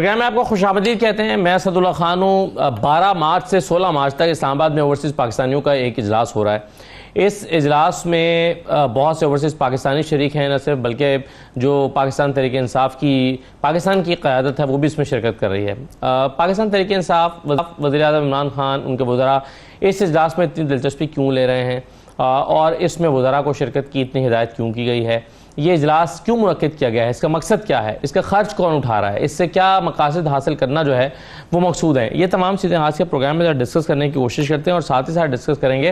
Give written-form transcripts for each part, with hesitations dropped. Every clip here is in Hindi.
प्रोग्राम में आपको खुशामदीद कहते हैं। मैं असदुल्ला खान हूँ। 12 मार्च से 16 मार्च तक इस्लामाबाद में ओवरसीज़ पाकिस्तानियों का एक इजलास हो रहा है। इस इजलास में बहुत से ओवरसीज़ पाकिस्तानी शरीक हैं, न सिर्फ बल्कि जो पाकिस्तान तहरीक इंसाफ की पाकिस्तान की क़यादत है वो भी इसमें शिरकत कर रही है। पाकिस्तान तहरीक इंसाफ वज़ीर-ए-आज़म इमरान खान, उनके वज़रा इस इजलास में इतनी दिलचस्पी क्यों ले रहे हैं और इसमें वज़रा को शिरकत की इतनी हिदायत क्यों की गई है, ये इजलास क्यों मुनक्किद किया गया है, इसका मकसद क्या है, इसका खर्च कौन उठा रहा है, इससे क्या मकासद हासिल करना जो है वो मकसूद है, ये तमाम चीज़ें आज के प्रोग्राम में डिस्कस करने की कोशिश करते हैं। और साथ ही साथ डिस्कस करेंगे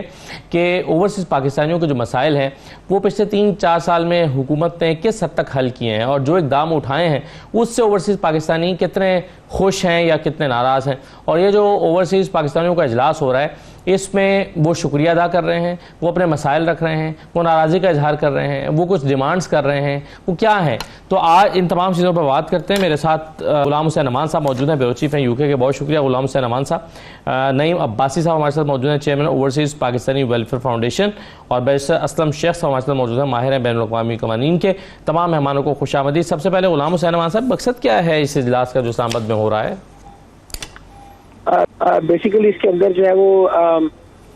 कि ओवरसीज़ पाकिस्तानियों के जो मसाइल हैं वो पिछले 3-4 साल में हुकूमत ने किस हद तक हल किए हैं और जो इकदाम उठाए हैं उससे ओवरसीज़ पाकिस्तानी कितने खुश हैं या कितने नाराज़ हैं। और ये जो ओवरसीज़ पाकिस्तानियों का इजलास हो रहा है इसमें वो शुक्रिया अदा कर रहे हैं, वो अपने मसाइल रख रहे हैं, वो नाराज़गी का इजहार कर रहे हैं, वो कुछ डिमांड्स कर रहे हैं, वो क्या है। तो आज इन तमाम चीज़ों पर बात करते हैं। मेरे साथ गुलाम हुसैन अमान साहब मौजूद हैं, ब्यूरो चीफ हैं यूके के। बहुत शुक्रिया गुलाम हुसैन अमान साहब। नईम अब्बासी साहब हमारे साथ मौजूद हैं, chairman overseas Pakistani welfare foundation. और बैरिस्टर असलम शेख साहब हमारे साथ मौजूद हैं, माहिर हैं बैनुल-अक़वामी क़वानीन के। तमाम मेहमानों को खुशामदीद। सबसे पहले गुलाम हुसैन अमान साहब, मकसद क्या है इस इजलास का जो इस्लामाबाद में हो रहा है? बेसिकली इसके अंदर जो है वो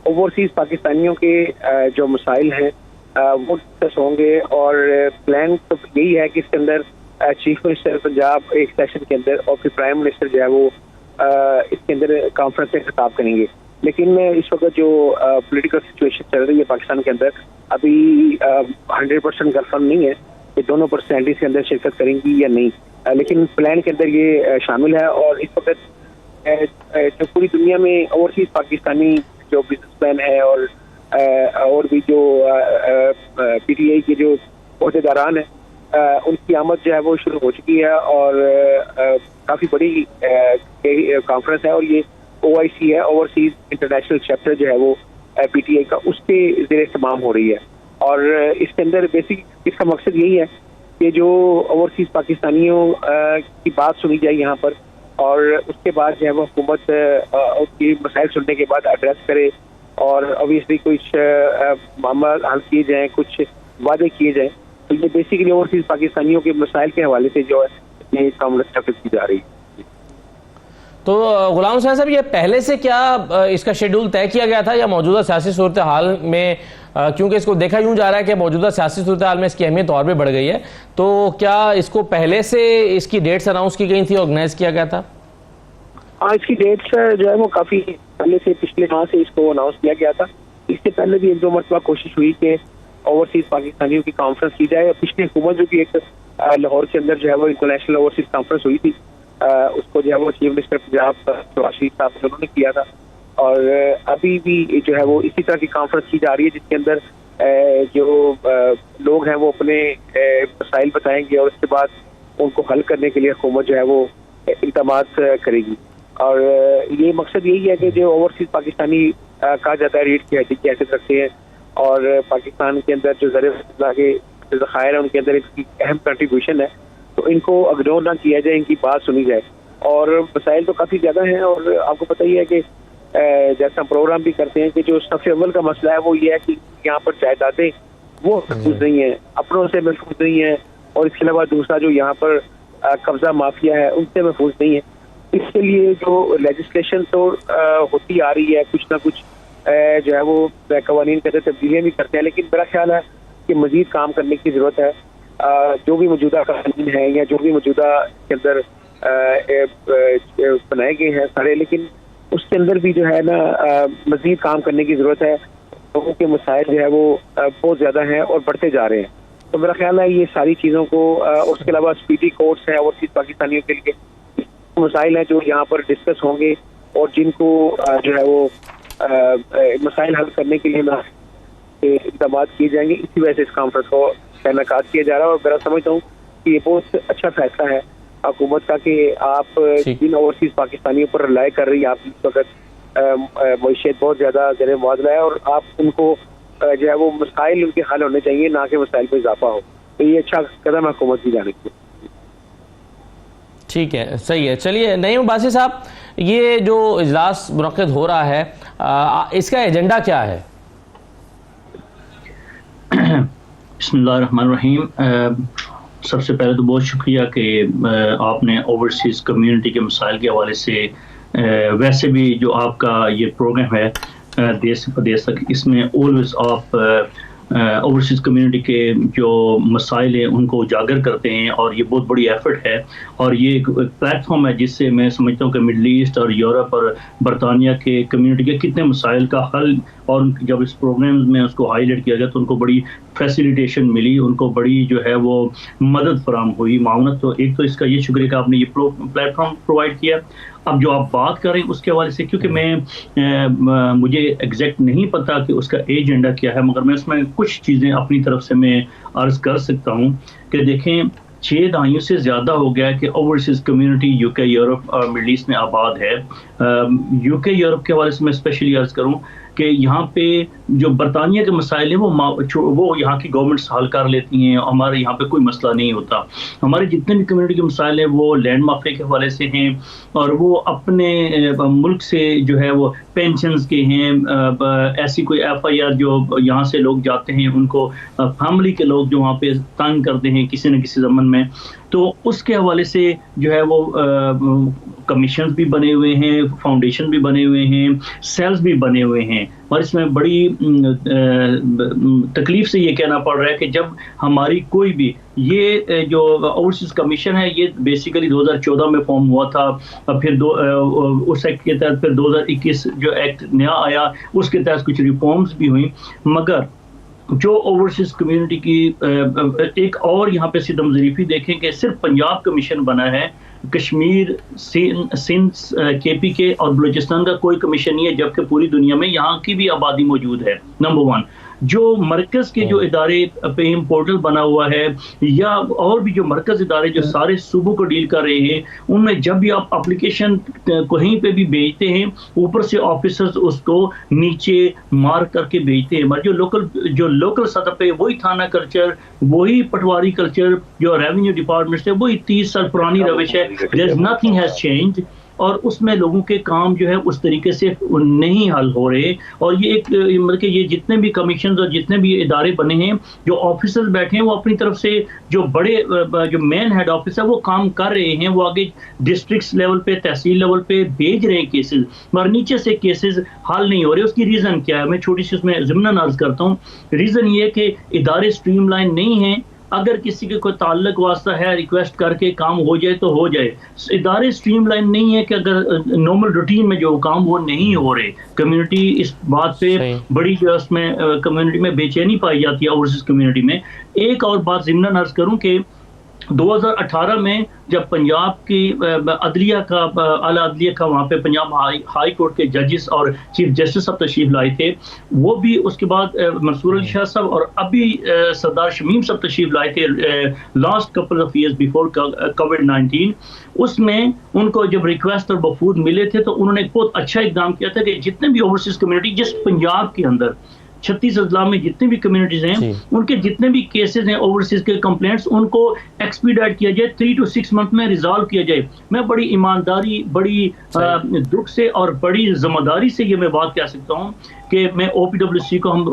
ओवरसीज पाकिस्तानियों के जो मसाइल हैं वो डिस्कस होंगे। और प्लान तो यही है कि इसके अंदर चीफ मिनिस्टर पंजाब एक सेशन के अंदर और फिर प्राइम मिनिस्टर जो है वो इसके अंदर कॉन्फ्रेंस में खिताब करेंगे। लेकिन इस वक्त जो पॉलिटिकल सिचुएशन चल रही है पाकिस्तान के अंदर, अभी 100% कंफर्म नहीं है कि दोनों पर्सनैलिटीज के अंदर शिरकत करेंगी या नहीं। लेकिन प्लान के अंदर ये शामिल है। और इस वक्त जो पूरी दुनिया में ओवरसीज पाकिस्तानी जो बिजनेसमैन है और भी जो पीटीआई के जो अहदेदारान है उनकी आमद जो है वो शुरू हो चुकी है। और काफी बड़ी कॉन्फ्रेंस है और ये OIC है, ओवरसीज इंटरनेशनल चैप्टर जो है वो पीटीआई का, उसके ज़ेरे तमाम हो रही है। और इसके अंदर बेसिक इसका मकसद यही है कि जो ओवरसीज पाकिस्तानियों की बात सुनी जाए यहाँ पर, और उसके बाद जो है वो हुकूमत उसकी मसाइल सुनने के बाद एड्रेस करे और ऑब्वियसली कुछ मामला हल किए जाएँ, कुछ वादे किए जाएँ। तो ये बेसिकली ओवरसीज पाकिस्तानियों के मसाइल के हवाले से जो है ये कॉन्फ्रेंस की जा रही है। तो गुलाम हुसैन साहब, ये पहले से क्या इसका शेड्यूल तय किया गया था या मौजूदा सियासी सूरत हाल में, क्योंकि इसको देखा यूँ जा रहा है कि मौजूदा सियासी सूरत हाल में इसकी अहमियत और भी बढ़ गई है, तो क्या इसको पहले से इसकी डेट्स अनाउंस की गई थी, ऑर्गेनाइज किया गया था? हाँ, इसकी डेट्स जो है वो काफ़ी पहले से, पिछले माह से इसको अनाउंस किया गया था। इससे पहले भी 1-2 मरतबा कोशिश हुई कि ओवरसीज पाकिस्तानियों की कॉन्फ्रेंस की जाए। पिछली हुकूमत जो कि एक लाहौर के अंदर जो है वो इंटरनेशनल ओवरसीज कॉन्फ्रेंस हुई थी, उसको जो है वो चीफ मिनिस्टर पंजाब शहबाज साहब ने उन्होंने किया था। और अभी भी जो है वो इसी तरह की कॉन्फ्रेंस की जा रही है जिसके अंदर जो लोग हैं वो अपने मसाइल बताएंगे और उसके बाद उनको हल करने के लिए हुकूमत जो है वो इक़दामात करेगी। और ये मकसद यही है कि जो ओवरसीज पाकिस्तानी कहा जाता है रीढ़ की हड्डी की हैसियत रखते हैं और पाकिस्तान के अंदर जो ज़खायर है उनके अंदर इसकी अहम कंट्रीब्यूशन है, तो इनको इग्नोर ना किया जाए, इनकी बात सुनी जाए। और मसाइल तो काफ़ी ज़्यादा हैं और आपको पता ही है कि जैसा हम प्रोग्राम भी करते हैं कि जो सबसे अव्वल का मसला है वो ये है कि यहाँ पर जायदादें वो महफूज नहीं है, अपनों से महफूज नहीं है, और इसके अलावा दूसरा जो यहाँ पर कब्जा माफिया है उनसे महफूज नहीं है। इसके लिए जो लेजिस्लेशन तो होती आ रही है, कुछ ना कुछ जो है वो कवानीन के अंदर तब्दीलियाँ भी करते हैं, लेकिन मेरा ख्याल है कि मजीद काम करने की ज़रूरत है। जो भी मौजूदा कानून है या जो भी मौजूदा के अंदर बनाए गए हैं सारे, लेकिन उसके अंदर भी जो है ना मजीद काम करने की ज़रूरत है। लोगों के मसाइल जो है वो बहुत ज़्यादा हैं और बढ़ते जा रहे हैं। तो मेरा ख्याल है ये सारी चीज़ों को, उसके अलावा स्पीडी कोर्ट्स हैं ओवरसीज पाकिस्तानियों के लिए, मसाइल हैं जो यहाँ पर डिस्कस होंगे और जिनको जो है वो मसाइल हल करने के लिए इक़दाम किए जाएंगे। इसी वजह से इस कॉन्फ्रेंस को इनेकाद किया जा रहा है। और मैं समझता हूँ कि ये बहुत अच्छा फैसला है हुकूमत का कि आप जिन ओवरसीज पाकिस्तानियों पर रिलाय कर रही है, आप इस वक्त मईशत बहुत ज़्यादा ज़र मुआवजा है और आप उनको जो है वो मसाइल उनके हल होने चाहिए, ना कि मसाइल में इजाफा हो। तो ये अच्छा कदम है हुकूमत की जानिब से। ठीक है, सही है। चलिए नईम अब्बासी साहब, ये जो इजलास मुनक्किद हो रहा है इसका एजेंडा क्या है? बिस्मिल्लाहिर्रहमानिर्रहीम। सबसे पहले तो बहुत शुक्रिया कि आपने ओवरसीज़ कम्युनिटी के मसाइल के हवाले से वैसे भी जो आपका ये प्रोग्राम है देश से प्रदेश तक, इसमें ऑलवेज आप ओवरसीज़ कम्युनिटी के जो मसाइल हैं उनको उजागर करते हैं, और ये बहुत बड़ी एफर्ट है। और ये एक प्लेटफॉर्म है जिससे मैं समझता हूँ कि मिडल ईस्ट और यूरोप और बरतानिया के कम्युनिटी के कितने मसाइल का हल, और जब इस प्रोग्राम में उसको हाईलाइट किया गया तो उनको बड़ी फैसिलिटेशन मिली, उनको बड़ी जो है वो मदद फराम हुई, मावनत। तो एक तो इसका ये शुक्रिया कि आपने ये प्लेटफॉर्म प्रोवाइड किया। अब जो आप बात कर रहे हैं उसके हवाले से, क्योंकि मुझे एग्जैक्ट नहीं पता कि उसका एजेंडा क्या है, मगर मैं उसमें कुछ चीज़ें अपनी तरफ से मैं अर्ज कर सकता हूँ कि देखें 6 दहाइयों से ज़्यादा हो गया है कि ओवरसीज़ कम्युनिटी यूके, यूरोप और मिडल ईस्ट में आबाद है। यूके, यूरोप के हवाले से मैं स्पेशली अर्ज करूँ कि यहाँ पे जो बरतानिया के मसाइल हैं वो यहाँ की गवर्नमेंट्स हल कर लेती हैं, हमारे यहाँ पे कोई मसला नहीं होता। हमारे जितने भी कम्युनिटी के मसाइल हैं वो लैंड माफिया के हवाले से हैं, और वो अपने मुल्क से जो है वो पेंशन्स के हैं, ऐसी कोई FIR जो यहाँ से लोग जाते हैं उनको फैमिली के लोग जो वहाँ पे तंग करते हैं किसी न किसी ज़मन में, तो उसके हवाले से जो है वो कमीशन भी बने हुए हैं, फाउंडेशन भी बने हुए हैं, सेल्स भी बने हुए हैं। और इसमें बड़ी तकलीफ से ये कहना पड़ रहा है कि जब हमारी कोई भी ये जो ओवरसीज़ कमीशन है ये बेसिकली 2014 में फॉर्म हुआ था, फिर उस एक्ट के तहत फिर 2021 जो एक्ट नया आया उसके तहत कुछ रिफॉर्म्स भी हुई, मगर जो ओवरसीज़ कम्युनिटी की एक और यहाँ पे सितम ज़रीफ़ी देखें कि सिर्फ पंजाब कमीशन बना है, कश्मीर, सिंध, KPK और बलूचिस्तान का कोई कमीशन नहीं है, जबकि पूरी दुनिया में यहाँ की भी आबादी मौजूद है। नंबर 1, जो मरकज़ के जो इदारे पे पोर्टल बना हुआ है, या और भी जो मरकज़ इदारे जो सारे सूबों को डील कर रहे हैं, उनमें जब भी आप एप्लीकेशन कहीं पे भी भेजते हैं, ऊपर से ऑफिसर्स उसको नीचे मार्क करके भेजते हैं। मगर जो लोकल सतह पे वही थाना कल्चर, वही पटवारी कल्चर, जो रेवेन्यू डिपार्टमेंट है, वही 30 साल पुरानी रविश है। There is nothing has changed, और उसमें लोगों के काम जो है उस तरीके से नहीं हल हो रहे। और ये एक मतलब कि ये जितने भी कमीशन और जितने भी इदारे बने हैं, जो ऑफिसर्स बैठे हैं वो अपनी तरफ से जो बड़े जो मेन हेड ऑफिस है वो काम कर रहे हैं, वो आगे डिस्ट्रिक्ट लेवल पे, तहसील लेवल पे भेज रहे हैं केसेस, मगर नीचे से केसेस हल नहीं हो रहे। उसकी रीज़न क्या है, मैं छोटी सी उसमें ज़िम्नन अर्ज करता हूँ। रीज़न ये है कि इदारे स्ट्रीमलाइन नहीं हैं। अगर किसी के कोई ताल्लुक वास्ता है, रिक्वेस्ट करके काम हो जाए तो हो जाए। इदारे स्ट्रीमलाइन नहीं है कि अगर नॉर्मल रूटीन में जो काम वो नहीं हो रहे। कम्युनिटी इस बात पे बड़ी जो उसमें कम्युनिटी में बेचैनी पाई जाती है ओवरसीज़ कम्युनिटी में। एक और बात ज़िम्नन अर्ज करूँ कि 2018 में जब पंजाब की अदलिया का आला अदलिया का वहाँ पे पंजाब हाई कोर्ट के जजेस और चीफ जस्टिस साहब तशरीफ लाए थे, वो भी उसके बाद मंसूर अली शाह साहब और अभी सरदार शमीम साहब तशरीफ लाए थे last couple of years before कोविड-19। उसमें उनको जब रिक्वेस्ट और वफूद मिले थे तो उन्होंने एक बहुत अच्छा इकदाम किया था कि जितने भी ओवरसीज़ कम्युनिटी जिस पंजाब के अंदर 36 अजला में जितनी भी कम्युनिटीज हैं, उनके जितने भी केसेस हैं ओवरसीज के कंप्लेंट्स, उनको एक्सपीडाइट किया जाए, 3 to 6 मंथ में रिजॉल्व किया जाए। मैं बड़ी ईमानदारी, बड़ी दुख से और बड़ी जिम्मेदारी से ये मैं बात कह सकता हूँ कि मैं OPWC को हम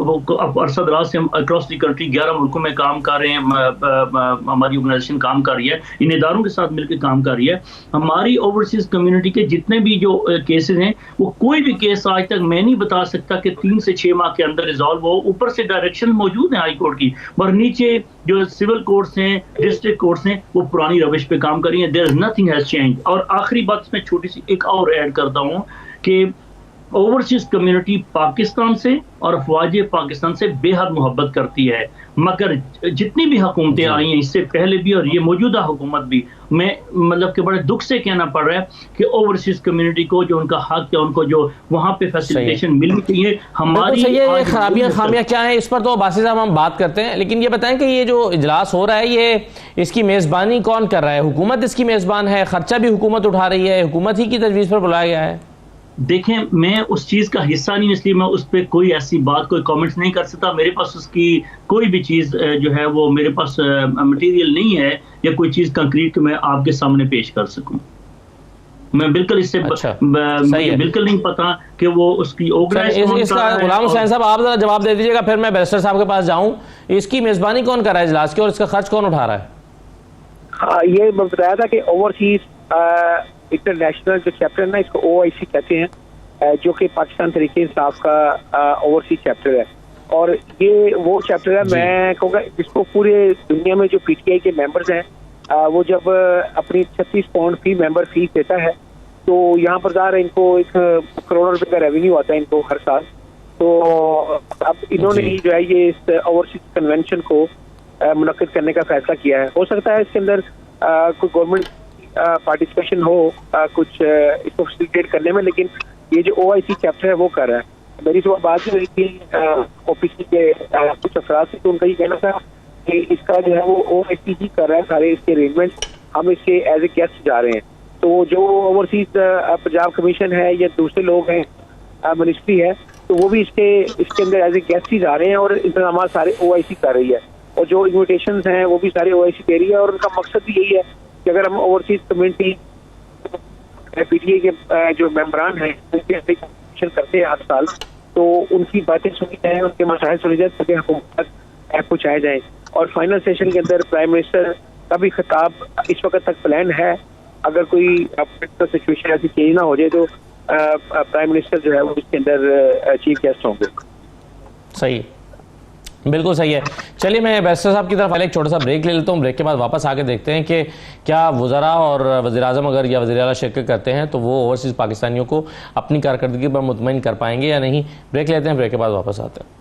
अरसा दराज से अक्रॉस द कंट्री 11 मुल्कों में काम कर रहे हैं, हमारी ऑर्गेनाइजेशन काम कर रही है, इन इदारों के साथ मिलकर काम कर रही है। हमारी ओवरसीज कम्युनिटी के जितने भी जो केसेस हैं, वो कोई भी केस आज तक मैं नहीं बता सकता कि 3 से 6 माह के अंदर रिजॉल्व हो। ऊपर से डायरेक्शन मौजूद है हाई कोर्ट की, पर नीचे जो सिविल कोर्ट्स हैं, डिस्ट्रिक्ट कोर्ट्स हैं, वो पुरानी रविश पे काम कर रही है। There is nothing has change. और आखिरी बात इसमें छोटी सी एक और ऐड करता हूँ कि ओवरसीज कम्युनिटी पाकिस्तान से और अफवाज पाकिस्तान से बेहद मोहब्बत करती है, मगर जितनी भी हुकूमतें आई हैं इससे पहले भी और ये मौजूदा हुकूमत भी, मैं मतलब कि बड़े दुख से कहना पड़ रहा है कि ओवरसीज कम्युनिटी को जो उनका हक है, उनको जो वहाँ पे फैसिलिटेशन मिलनी चाहिए। हमारी ये खराबियाँ खामियाँ क्या है, इस पर तो बासी साहब हम बात करते हैं, लेकिन ये बताएं कि ये जो इजलास हो रहा है ये इसकी मेज़बानी कौन कर रहा है? हुकूमत इसकी मेज़बान है, खर्चा भी हुकूमत उठा रही है, हुकूमत ही की तजवीज़ पर बुलाया गया है? देखें, मैं उस चीज़ का हिस्सा नहीं, इसलिए मैं उस पर कोई ऐसी बात, कोई कमेंट्स नहीं कर सकता। मेरे पास उसकी कोई भी चीज़ जो है वो मेरे पास मटेरियल नहीं है या कोई चीज़ कंक्रीट मैं आपके सामने पेश कर सकूं। मैं बिल्कुल इससे मुझे बिल्कुल नहीं पता कि वो उसकी इसका गुलाम हुसैन साहब आप जरा जवाब दे दीजिएगा, फिर मैं बैरिस्टर साहब के पास जाऊँ। इसकी मेज़बानी कौन कर रहा है इजलास की और इसका खर्च कौन उठा रहा है? हाँ, ये बताया था कि ओवरसीज इंटरनेशनल जो चैप्टर है ना, इसको OIC कहते हैं, जो कि पाकिस्तान तरीके इंसाफ का ओवरसीज चैप्टर है। और ये वो चैप्टर है, मैं कहूँगा इसको पूरे दुनिया में जो PTI के मेंबर्स हैं वो जब अपनी 36 पाउंड फी मेंबर फीस देता है तो यहाँ पर ज़ाहिर इनको 1 करोड़ रुपए का रेवेन्यू आता है इनको हर साल। तो अब इन्होंने ही जो है ये इस ओवरसीज कन्वेंशन को मुनक्किद करने का फैसला किया है। हो सकता है इसके अंदर कोई गवर्नमेंट पार्टिसिपेशन हो कुछ इसको फैसिलिटेट करने में, लेकिन ये जो OIC चैप्टर है वो कर रहा है। मेरी सुबह बात हुई थी OPC के कुछ अफराद से, तो उनका ये कहना था कि इसका जो है वो OIC ही कर रहा है सारे इसके अरेंजमेंट, हम इसके एज ए गेस्ट जा रहे हैं। तो जो ओवरसीज पंजाब कमीशन है या दूसरे लोग हैं, मिनिस्ट्री है, तो वो भी इसके अंदर एज ए गेस्ट ही जा रहे हैं और इंतजाम सारे OIC कर रही है। और जो इन्विटेशंस हैं वो भी सारे OIC दे रही है। और उनका मकसद भी यही है कि अगर हम ओवरसीज कम्युनिटी PTI के जो मेंबरान हैं उनके करते हैं हर साल, तो उनकी बातें सुनी जाए, उनके मसाइल सुनी जाए, ताकि हुकूमत तक पहुँचाए जाए। और फाइनल सेशन के अंदर प्राइम मिनिस्टर का भी खिताब इस वक्त तक प्लान है। अगर कोई सिचुएशन ऐसी चेंज ना हो जाए तो प्राइम मिनिस्टर जो है वो इसके अंदर चीफ गेस्ट होंगे। सही, बिल्कुल सही है। चलिए मैं बैरिस्टर साहब की तरफ पहले एक छोटा सा ब्रेक ले लेता हूँ। ब्रेक के बाद वापस आके देखते हैं कि क्या वज़रा और वज़ीर-ए-आज़म अगर या वज़ीर-ए-आला शिरकत करते हैं तो वो ओवरसीज़ पाकिस्तानियों को अपनी कारकर्दगी पर मुतमईन कर पाएंगे या नहीं। ब्रेक लेते हैं, ब्रेक के बाद वापस आते हैं।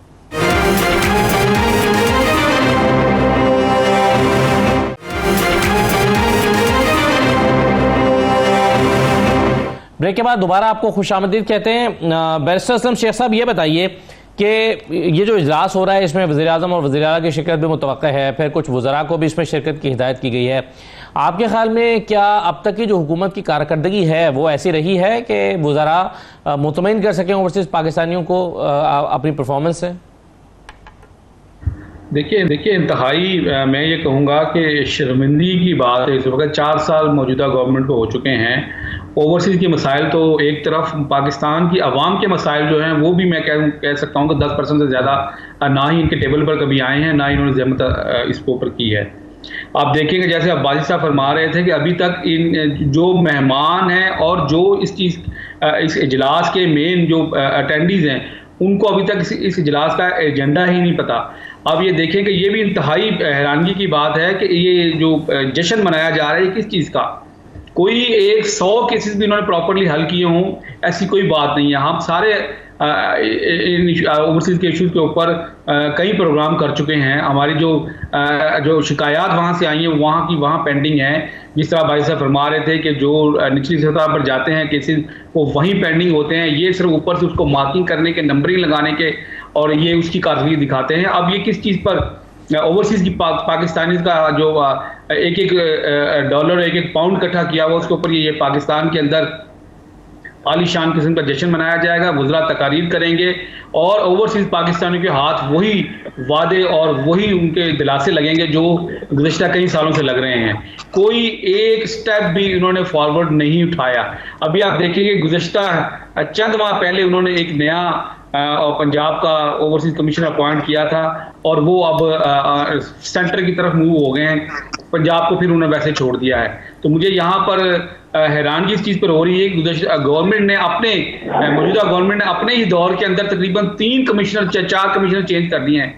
ब्रेक के बाद दोबारा आपको खुशामदीद कहते हैं। बैरिस्टर असलम शेख साहब, ये बताइए कि ये जो इजलास हो रहा है इसमें वज़ीर-ए-आज़म और वज़ीर-ए-आला की शिरकत भी मुतवक्का है, फिर कुछ वज़रा को भी इसमें शिरकत की हिदायत की गई है। आपके ख्याल में क्या अब तक की जो हुकूमत की कारकर्दगी है वो ऐसी रही है कि वज़रा मुतमईन कर सकें ओवरसीज़ पाकिस्तानियों को अपनी परफॉर्मेंस से? देखिए इंतहाई मैं ये कहूँगा कि शर्मिंदगी की बात है। इस वक्त 4 साल मौजूदा गवर्नमेंट को हो चुके हैं। ओवरसीज़ के मसाइल तो एक तरफ, पाकिस्तान की आवाम के मसाइल जो हैं वो भी मैं कह सकता हूँ कि 10% से ज़्यादा ना ही इनके टेबल पर कभी आए हैं, ना ही इन्होंने ज़हमत इसके ऊपर की है। आप देखेंगे जैसे अब बाजी साहब फरमा रहे थे कि अभी तक इन जो मेहमान हैं और जो इस इजलास के मेन जो अटेंडीज़ हैं उनको अभी तक इस इजलास का एजेंडा ही नहीं पता। अब ये देखें कि ये भी इंतहाई हैरानगी की बात है कि ये जो जश्न मनाया जा रहा है किस चीज़ का, कोई 100 केसेस भी इन्होंने प्रॉपर्ली हल किए हों ऐसी कोई बात नहीं है। हम सारे ओवरसीज़ के इशूज़ के ऊपर कई प्रोग्राम कर चुके हैं। हमारी जो शिकायत वहाँ से आई हैं वहाँ की वहाँ पेंडिंग है। जिस तरह भाई साहब फरमा रहे थे कि जो निचली सतह पर जाते हैं केसेस वो वहीं पेंडिंग होते हैं, ये सिर्फ ऊपर से उसको मार्किंग करने के, नंबरिंग लगाने के और ये उसकी कारकर्दगी दिखाते हैं। अब ये किस चीज़ पर ओवरसीज़ की पाकिस्तानी का जो एक डॉलर एक पाउंड इकट्ठा किया हुआ उसके ऊपर ये पाकिस्तान के अंदर आलीशान किस्म का जश्न मनाया जाएगा, वज़रा तकारीर करेंगे और ओवरसीज़ पाकिस्तानियों के हाथ वही वादे और वही उनके दिलासे लगेंगे जो गुज़श्ता कई सालों से लग रहे हैं। कोई एक स्टेप भी इन्होंने फॉरवर्ड नहीं उठाया। अभी आप देखेंगे गुज़श्ता चंद माह पहले उन्होंने एक नया और पंजाब का ओवरसीज़ कमीशन अपॉइंट किया था और वो अब सेंटर की तरफ मूव हो गए हैं। पंजाब को फिर उन्होंने वैसे छोड़ दिया है। तो मुझे यहाँ पर हैरानगी इस चीज़ पर हो रही है कि गवर्नमेंट ने मौजूदा गवर्नमेंट ने अपने ही दौर के अंदर तकरीबन 3 कमिश्नर 4 कमिश्नर चेंज कर दिए हैं।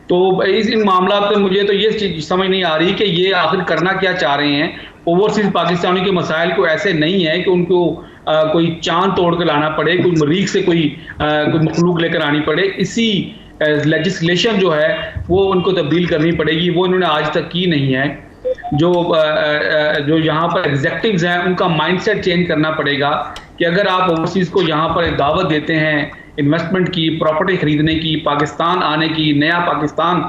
तो इन मामला पर मुझे तो ये चीज़ समझ नहीं आ रही कि ये आखिर करना क्या चाह रहे हैं। ओवरसीज़ पाकिस्तानियों के मसाइल को ऐसे नहीं है कि उनको कोई चांद तोड़ कर लाना पड़े, कोई मरीख से कोई मखलूक लेकर आनी पड़े। इसी लेजिस्लेशन जो है वो उनको तब्दील करनी पड़ेगी, वो इन्होंने आज तक की नहीं है। जो यहाँ पर एग्जेक्टिव्स हैं उनका माइंडसेट चेंज करना पड़ेगा कि अगर आप ओवरसीज़ को यहाँ पर दावत देते हैं इन्वेस्टमेंट की, प्रॉपर्टी खरीदने की, पाकिस्तान आने की, नया पाकिस्तान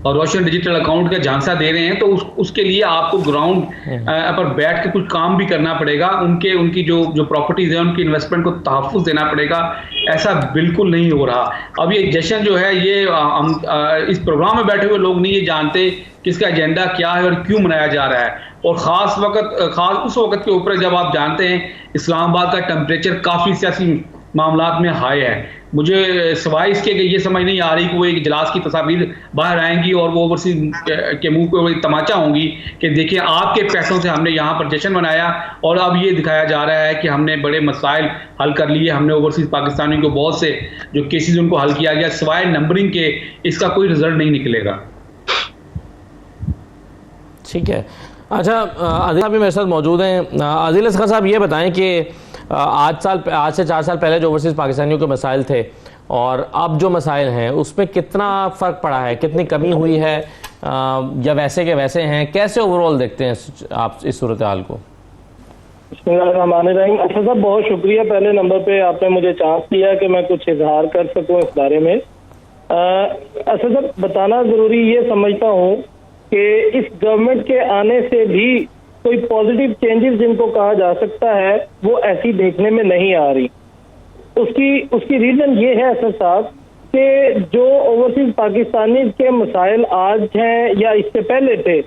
और रोशन डिजिटल अकाउंट का झांसा दे रहे हैं, तो उसके लिए आपको ग्राउंड पर बैठ के कुछ काम भी करना पड़ेगा। उनकी जो प्रॉपर्टीज हैं उनकी इन्वेस्टमेंट को तहफ़्फ़ुज़ देना पड़ेगा। ऐसा बिल्कुल नहीं हो रहा। अब ये जश्न जो है ये इस प्रोग्राम में बैठे हुए लोग नहीं ये जानते कि इसका एजेंडा क्या है और क्यों मनाया जा रहा है। और ख़ास उस वक्त के ऊपर जब आप जानते हैं इस्लामाबाद का टेम्परेचर काफ़ी सियासी मामलात में हाई है। मुझे सिवाय इसके कि ये समझ नहीं आ रही कि वो एक इजलास की तस्वीर बाहर आएंगी और वो ओवरसीज के मुंह पे तमाचा होंगी कि देखिए आपके पैसों से हमने यहाँ पर जश्न मनाया और अब ये दिखाया जा रहा है कि हमने बड़े मसाइल हल कर लिए, हमने ओवरसीज पाकिस्तानियों को बहुत से जो केसेस उनको हल किया गया, सिवाय नंबरिंग के इसका कोई रिजल्ट नहीं निकलेगा। ठीक है, अच्छा आदिल साहब भी मेरे साथ मौजूद हैं। आदिल असगर साहब ये बताएं कि आज से 4 साल पहले जो ओवरसीज़ पाकिस्तानियों के मसाइल थे और अब जो मसाइल हैं उसमें कितना फ़र्क पड़ा है, कितनी कमी हुई है, या वैसे के वैसे हैं? कैसे ओवरऑल देखते हैं आप इस सूरत हाल को? अच्छा साहब, बहुत शुक्रिया पहले नंबर पे आपने मुझे चांस दिया कि मैं कुछ इजहार कर सकूं इस बारे में। अच्छा साहब, बताना ज़रूरी ये समझता हूँ कि इस गवर्नमेंट के आने से भी कोई पॉजिटिव चेंजेस जिनको कहा जा सकता है वो ऐसी देखने में नहीं आ रही। उसकी रीजन ये है असद साहब कि जो ओवरसीज पाकिस्तानी के मसाइल आज हैं या इससे पहले थे,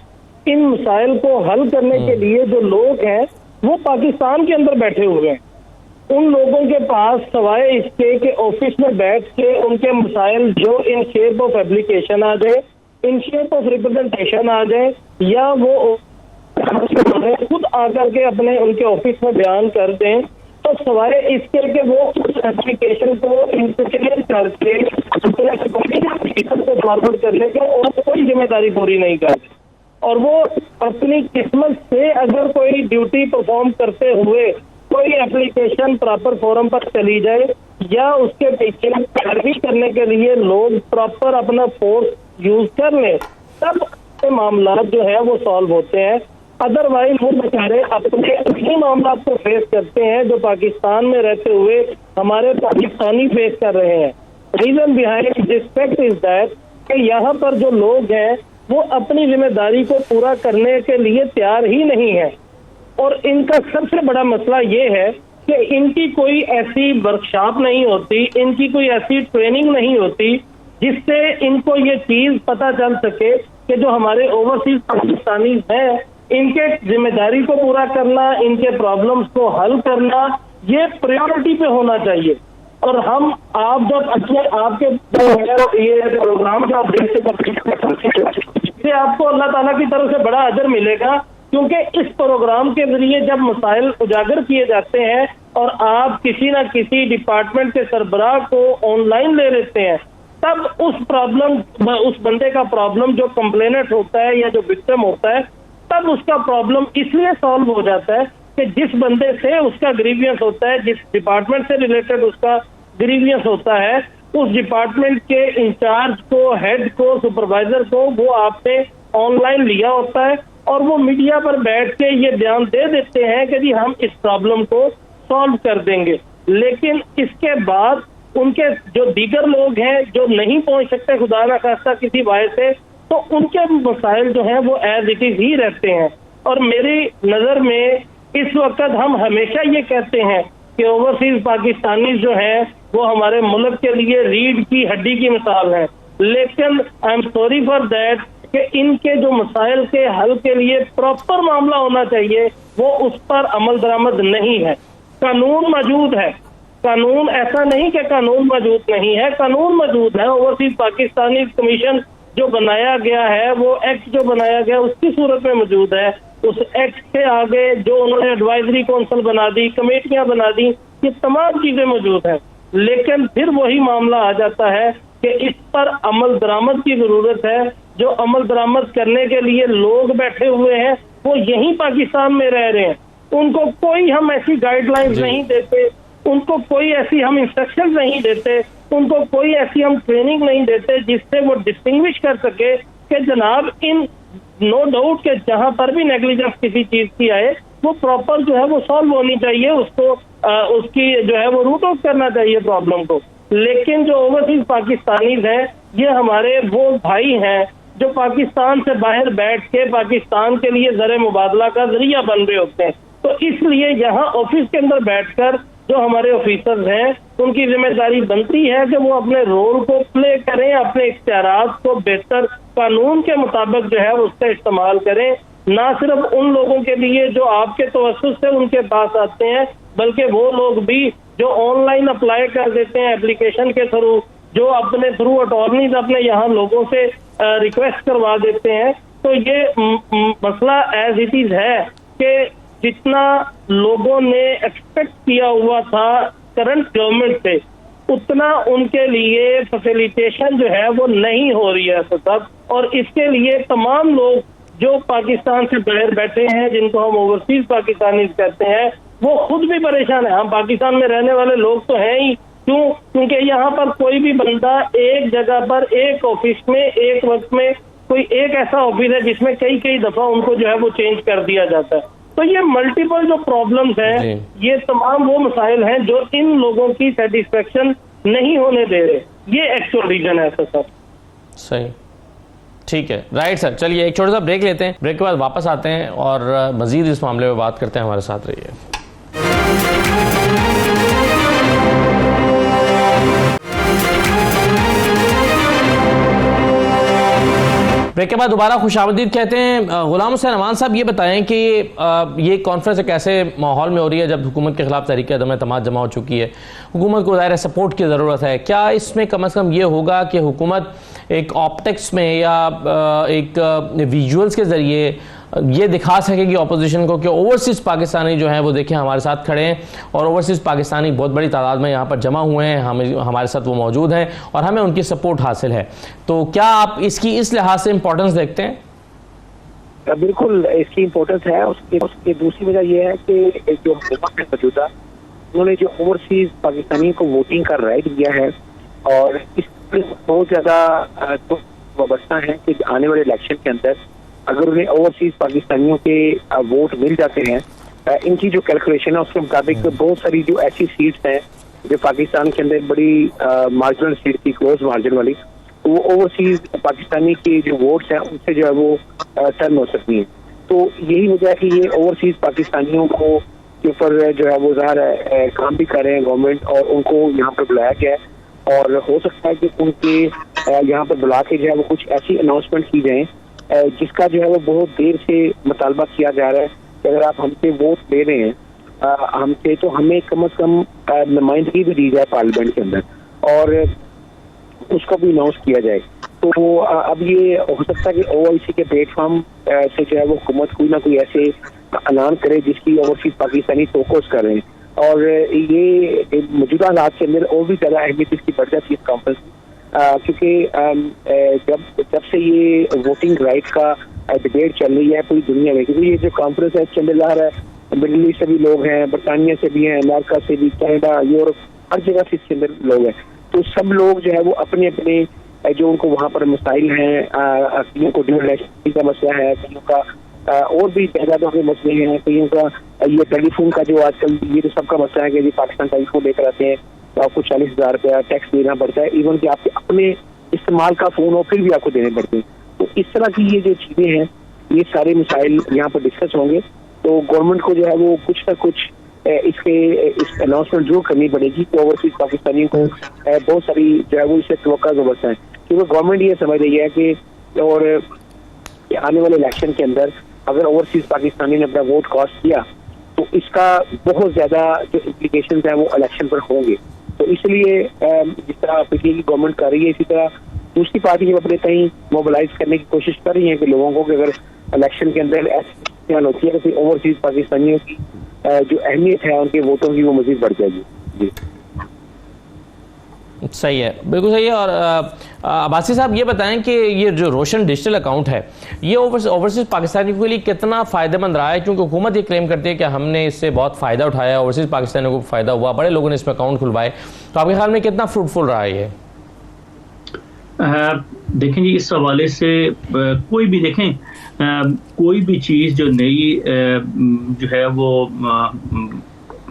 इन मसाइल को हल करने के लिए जो लोग हैं वो पाकिस्तान के अंदर बैठे हुए हैं। उन लोगों के पास सवाए इसके कि ऑफिस में बैठ के उनके मसाइल जो इन शेप ऑफ एप्लीकेशन आ जाए, इन शेप ऑफ रिप्रेजेंटेशन आ जाए, या वो खुद आकर के अपने उनके ऑफिस में बयान कर दें, तो सवाए इसके कि वो उस एप्लीकेशन को इंटरचेंज करके को फॉरवर्ड करने के और कोई जिम्मेदारी पूरी नहीं करते, और वो अपनी किस्मत से अगर कोई ड्यूटी परफॉर्म करते हुए कोई एप्लीकेशन प्रॉपर फोरम पर चली जाए या उसके पीछे पैरवी करने के लिए लोग प्रॉपर अपना फोर्स यूज कर ले, तब मामला जो है वो सॉल्व होते हैं। अदरवाइज वो बेचारे अपने उसी मामला को फेस करते हैं जो पाकिस्तान में रहते हुए हमारे पाकिस्तानी फेस कर रहे हैं। Reason behind this fact is that कि यहाँ पर जो लोग हैं वो अपनी जिम्मेदारी को पूरा करने के लिए तैयार ही नहीं है, और इनका सबसे बड़ा मसला ये है कि इनकी कोई ऐसी वर्कशॉप नहीं होती, इनकी कोई ऐसी ट्रेनिंग नहीं होती जिससे इनको ये चीज पता चल सके कि जो हमारे ओवरसीज पाकिस्तानी हैं इनके जिम्मेदारी को पूरा करना, इनके प्रॉब्लम्स को हल करना, ये प्रायोरिटी पे होना चाहिए। और हम आप जब अपने आपके ये प्रोग्राम जो आप देख से आपको अल्लाह ताला की तरफ से बड़ा अजर मिलेगा, क्योंकि इस प्रोग्राम के जरिए जब मसाइल उजागर किए जाते हैं और आप किसी ना किसी डिपार्टमेंट के सरबराह को ऑनलाइन ले लेते हैं, तब उस बंदे का प्रॉब्लम जो कंप्लेनेंट होता है या जो विक्टिम होता है, तब उसका प्रॉब्लम इसलिए सॉल्व हो जाता है कि जिस बंदे से उसका ग्रीवियंस होता है, जिस डिपार्टमेंट से रिलेटेड उसका ग्रीवियंस होता है, उस डिपार्टमेंट के इंचार्ज को, हेड को, सुपरवाइजर को वो आपने ऑनलाइन लिया होता है और वो मीडिया पर बैठ के ये बयान दे देते हैं कि जी हम इस प्रॉब्लम को सॉल्व कर देंगे। लेकिन इसके बाद उनके जो दीगर लोग हैं जो नहीं पहुंच सकते खुदा ना खास्ता किसी वजह से, तो उनके मसाइल जो हैं वो एज इट इज ही रहते हैं। और मेरी नजर में इस वक्त हम हमेशा ये कहते हैं कि ओवरसीज पाकिस्तानी जो हैं वो हमारे मुल्क के लिए रीढ़ की हड्डी की मिसाल है, लेकिन I am sorry for that कि इनके जो मसाइल के हल के लिए प्रॉपर मामला होना चाहिए वो उस पर अमल दरामद नहीं है। कानून मौजूद है, कानून ऐसा नहीं कि कानून मौजूद नहीं है, कानून मौजूद है। ओवरसीज पाकिस्तानी कमीशन जो बनाया गया है, वो एक्ट जो बनाया गया उसकी सूरत में मौजूद है। उस एक्ट से आगे जो उन्होंने एडवाइजरी काउंसिल बना दी, कमेटियां बना दी, ये तमाम चीजें मौजूद हैं, लेकिन फिर वही मामला आ जाता है कि इस पर अमल दरामद की जरूरत है। जो अमल दरामद करने के लिए लोग बैठे हुए हैं वो यहीं पाकिस्तान में रह रहे हैं, उनको कोई हम ऐसी गाइडलाइंस नहीं देते, उनको कोई ऐसी हम इंस्ट्रक्शन नहीं देते, उनको कोई ऐसी हम ट्रेनिंग नहीं देते जिससे वो डिस्टिंग्विश कर सके कि जनाब इन नो डाउट के जहां पर भी नेग्लिजेंस किसी चीज की आए वो प्रॉपर जो है वो सॉल्व होनी चाहिए, उसको उसकी जो है वो रूट आउट करना चाहिए प्रॉब्लम को। लेकिन जो ओवरसीज पाकिस्तानी हैं ये हमारे वो भाई हैं जो पाकिस्तान से बाहर बैठ के पाकिस्तान के लिए ज़र मुबादला का जरिया बन रहे होते हैं। तो इसलिए यहाँ ऑफिस के अंदर बैठकर जो हमारे ऑफिसर्स हैं उनकी जिम्मेदारी बनती है कि वो अपने रोल को प्ले करें, अपने इख्तियारात को बेहतर कानून के मुताबिक जो है उसका इस्तेमाल करें, ना सिर्फ उन लोगों के लिए जो आपके तवस्सुस से उनके पास आते हैं, बल्कि वो लोग भी जो ऑनलाइन अप्लाई कर देते हैं एप्लीकेशन के थ्रू, जो अपने थ्रू अटॉर्नीज अपने यहाँ लोगों से रिक्वेस्ट करवा देते हैं। तो ये मसला एज इट इज है कि जितना लोगों ने एक्सपेक्ट किया हुआ था करंट गवर्नमेंट से, उतना उनके लिए फैसिलिटेशन जो है वो नहीं हो रही है सब। और इसके लिए तमाम लोग जो पाकिस्तान से बाहर बैठे हैं, जिनको हम ओवरसीज पाकिस्तानी कहते हैं, वो खुद भी परेशान है। हम पाकिस्तान में रहने वाले लोग तो हैं ही, क्यों? क्योंकि यहाँ पर कोई भी बंदा एक जगह पर, एक ऑफिस में, एक वक्त में, कोई एक ऐसा ऑफिस है जिसमें कई कई दफा उनको जो है वो चेंज कर दिया जाता है। तो ये मल्टीपल जो प्रॉब्लम्स हैं, ये तमाम वो मसाइल हैं जो इन लोगों की सेटिस्फेक्शन नहीं होने दे रहे। ये एक्चुअल रीजन है सर। सही, ठीक है, राइट सर। चलिए एक छोटा सा ब्रेक लेते हैं, ब्रेक के बाद वापस आते हैं और मजीद इस मामले में बात करते हैं। हमारे साथ रहिए। ब्रेक के बाद दोबारा खुशामदीद कहते हैं। गुलाम हुसैन अमान साहब, ये बताएं कि ये कॉन्फ्रेंस एक ऐसे माहौल में हो रही है जब हुकूमत के खिलाफ तहरीक अदम एतमाद जमा हो चुकी है, हुकूमत को ज़ाहिर सपोर्ट की ज़रूरत है। क्या इसमें कम से कम ये होगा कि हुकूमत एक ऑप्टिक्स में या एक विजुअल्स के ज़रिए ये दिखा सकेगी अपोजिशन को कि ओवरसीज़ पाकिस्तानी जो हैं वो देखें हमारे साथ खड़े हैं, और ओवरसीज़ पाकिस्तानी बहुत बड़ी तादाद में यहाँ पर जमा हुए हैं, हमारे साथ वो मौजूद हैं और हमें उनकी सपोर्ट हासिल है। तो क्या आप इसकी इस लिहाज से इम्पोर्टेंस देखते हैं? बिल्कुल इसकी इम्पोर्टेंस है। उसकी दूसरी वजह यह है कि जो हुकूमत है मौजूदा, उन्होंने जो ओवरसीज पाकिस्तानियों को वोटिंग का राइट दिया है, और इस बहुत ज़्यादा वाबस्ता है कि आने वाले इलेक्शन के अंदर अगर उन्हें ओवरसीज पाकिस्तानियों के वोट मिल जाते हैं, इनकी जो कैलकुलेशन है उसके मुताबिक बहुत सारी जो ऐसी सीट्स हैं जो पाकिस्तान के अंदर बड़ी मार्जिनल सीट थी, क्लोज मार्जिन वाली, वो ओवरसीज पाकिस्तानी के जो वोट्स हैं उनसे जो है वो टर्न हो सकती हैं। तो यही वजह है कि ये ओवरसीज पाकिस्तानियों को के ऊपर जो है वो ज़ाहिर है काम भी कर रहे हैं गवर्नमेंट, और उनको यहाँ पर बुलाया गया है। और हो सकता है कि उनके यहाँ पर बुला के जो है वो कुछ ऐसी अनाउंसमेंट की जाए जिसका जो है वो बहुत देर से मुतालबा किया जा रहा है कि अगर आप हमसे वोट ले रहे हैं हमसे, तो हमें कम से कम नुमाइंदगी भी दी जाए पार्लियामेंट के अंदर, और उसको भी अनाउंस किया जाए। तो अब ये हो सकता है कि ओवैसी के प्लेटफॉर्म से जो है वो हुकूमत कोई ना कोई ऐसे ऐलान करे जिसकी ओवरसीज पाकिस्तानी फोकस कर रहे हैं, और ये मौजूदा हालात के अंदर और भी ज़्यादा अहमियत इसकी बढ़ जाती है इस कॉन्फ्रेंस की, क्योंकि जब से ये वोटिंग राइट का डिबेट चल रही है पूरी दुनिया में, क्योंकि ये जो कॉन्फ्रेंस है चल रहा है, मिडल ईस्ट से भी लोग हैं, बरतानिया से भी हैं, अमेरिका से भी, कनाडा, यूरोप, हर जगह से इसके अंदर लोग हैं। तो सब लोग जो है वो अपने अपने जो उनको वहाँ पर मसाइल हैं, कईयों को ड्यूअल का मसला है, कईयों का और भी जायदादों के मसले हैं, कईयों का ये टेलीफोन का जो आजकल ये तो सबका मसला है कि जी पाकिस्तान टेलीफोन लेकर आते हैं तो आपको 40,000 रुपया टैक्स देना पड़ता है, इवन कि आपके अपने इस्तेमाल का फोन हो फिर भी आपको देने पड़ते हैं। तो इस तरह की ये जो चीजें हैं, ये सारे मसाइल यहाँ पर डिस्कस होंगे। तो गवर्नमेंट को जो है वो कुछ ना कुछ इस अनाउंसमेंट जरूर करनी पड़ेगी कि ओवरसीज पाकिस्तानियों को बहुत सारी जो है वो इससे तवक्का जबरदस्त है, क्योंकि गवर्नमेंट ये समझ रही है कि और आने वाले इलेक्शन के अंदर अगर ओवरसीज पाकिस्तानी ने अपना वोट कास्ट किया तो इसका बहुत ज्यादा जो इम्प्लीकेशंस हैं वो इलेक्शन पर होंगे। तो इसलिए जिस तरह पिछली की गवर्नमेंट कर रही है, इसी तरह दूसरी पार्टी अपने कहीं मोबिलाइज करने की कोशिश कर रही है कि लोगों को कि अगर इलेक्शन के अंदर ऐसी होती है कि ओवरसीज पाकिस्तानियों की जो अहमियत है उनके वोटों की वो मजीद बढ़ जाएगी। जी सही है, बिल्कुल सही है। और अब्बासी साहब ये बताएं कि ये जो रोशन डिजिटल अकाउंट है ये ओवरसीज पाकिस्तानियों के लिए कितना फ़ायदेमंद रहा है, क्योंकि हुकूमत ये क्लेम करती है कि हमने इससे बहुत फ़ायदा उठाया, ओवरसीज पाकिस्तानियों को फ़ायदा हुआ, बड़े लोगों ने इसमें अकाउंट खुलवाए। तो आपके ख्याल में कितना फ्रूटफुल रहा है ये? देखें जी, इस हवाले से कोई भी देखें कोई भी चीज़ जो नई जो है वो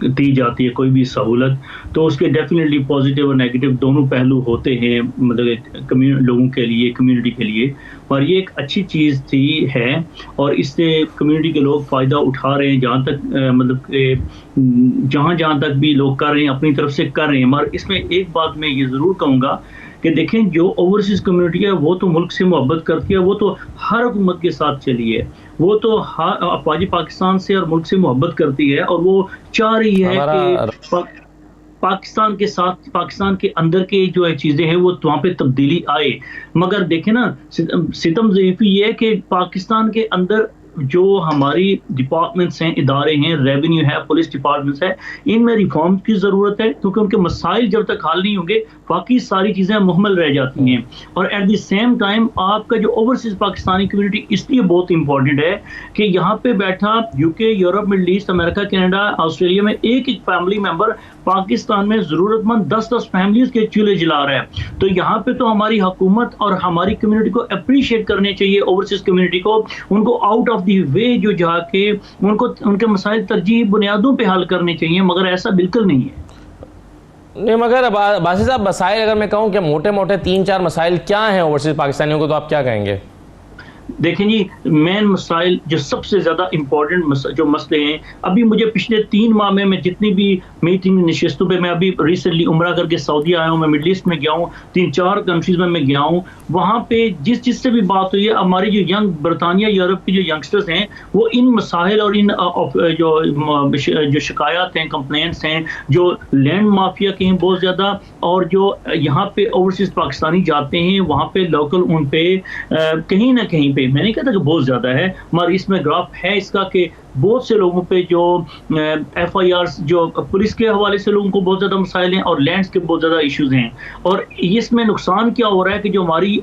दी जाती है, कोई भी सहूलत, तो उसके डेफिनेटली पॉजिटिव और नेगेटिव दोनों पहलू होते हैं, मतलब लोगों के लिए, कम्युनिटी के लिए। और ये एक अच्छी चीज़ थी है, और इससे कम्युनिटी के लोग फ़ायदा उठा रहे हैं, जहाँ तक मतलब जहाँ तक भी लोग कर रहे हैं अपनी तरफ से कर रहे हैं। मगर इसमें एक बात मैं ये ज़रूर कहूँगा कि देखें, जो ओवरसीज़ कम्युनिटी है वो तो मुल्क से मोहब्बत करती है, वो तो हर हुकूमत के साथ चली है, वो तो अफवाज पाकिस्तान से और मुल्क से मोहब्बत करती है, और वो चाह रही है कि पाकिस्तान के साथ पाकिस्तान के अंदर के जो है चीज़ें हैं वो वहाँ पे तब्दीली आए। मगर देखें ना, सितम ज़ईफ़ी ये है कि पाकिस्तान के अंदर जो हमारी डिपार्टमेंट्स हैं, इदारे हैं, रेवेन्यू है, पुलिस डिपार्टमेंट्स है, इनमें रिफॉर्म की ज़रूरत है, क्योंकि उनके मसाइल जब तक हल नहीं होंगे बाकी सारी चीज़ें मुहम्मल रह जाती हैं। और एट द सेम टाइम आपका जो ओवरसीज पाकिस्तानी कम्युनिटी इसलिए बहुत इंपॉर्टेंट है कि यहाँ पे बैठा UK, Europe, middle east, America, Canada, Australia में एक एक फैमिली मेंबर पाकिस्तान में ज़रूरतमंद 10-10 फैमिलीज के चूल्हे जला रहा है। तो यहाँ पे तो हमारी हुकूमत और हमारी कम्युनिटी को अप्रिशिएट करने चाहिए, ओवरसीज कम्युनिटी को, उनको आउट ऑफ द वे जो जाके उनको उनके मसाइल तरजीही बुनियादों पे हल करने चाहिए, मगर ऐसा बिल्कुल नहीं है। नहीं, मगर बासित साहब, मसाइल अगर मैं कहूँ कि मोटे मोटे 3-4 मसाइल क्या हैं ओवरसीज पाकिस्तानियों को, तो आप क्या कहेंगे? देखें जी, मेन मसाइल जो सबसे ज़्यादा इम्पोर्टेंट जो मसले हैं, अभी मुझे पिछले 3 माह में मैं जितनी भी मीटिंग नशिस्तों पे, मैं अभी रिसेंटली उम्रा करके सऊदी आया हूँ, मैं मिडल ईस्ट में गया हूँ, 3-4 कंट्रीज में मैं गया हूँ, वहाँ पे जिससे भी बात हुई है, हमारी जो यंग बरतानिया यूरोप की जो यंगस्टर्स हैं वो इन मसाइल और इन जो शिकायत हैं, कंप्लेंट्स हैं, जो लैंड माफिया के हैं बहुत ज़्यादा, और जो यहाँ पे ओवरसीज पाकिस्तानी जाते हैं वहाँ पे लोकल उन पे कहीं ना कहीं पे, मैं नहीं कहता कि बहुत ज़्यादा है, मगर इसमें ग्राफ है इसका कि बहुत से लोगों पे जो FIRs जो पुलिस के हवाले से लोगों को बहुत ज़्यादा मसाइल हैं और लैंड्स के बहुत ज़्यादा इश्यूज हैं। और इसमें नुकसान क्या हो रहा है कि जो हमारी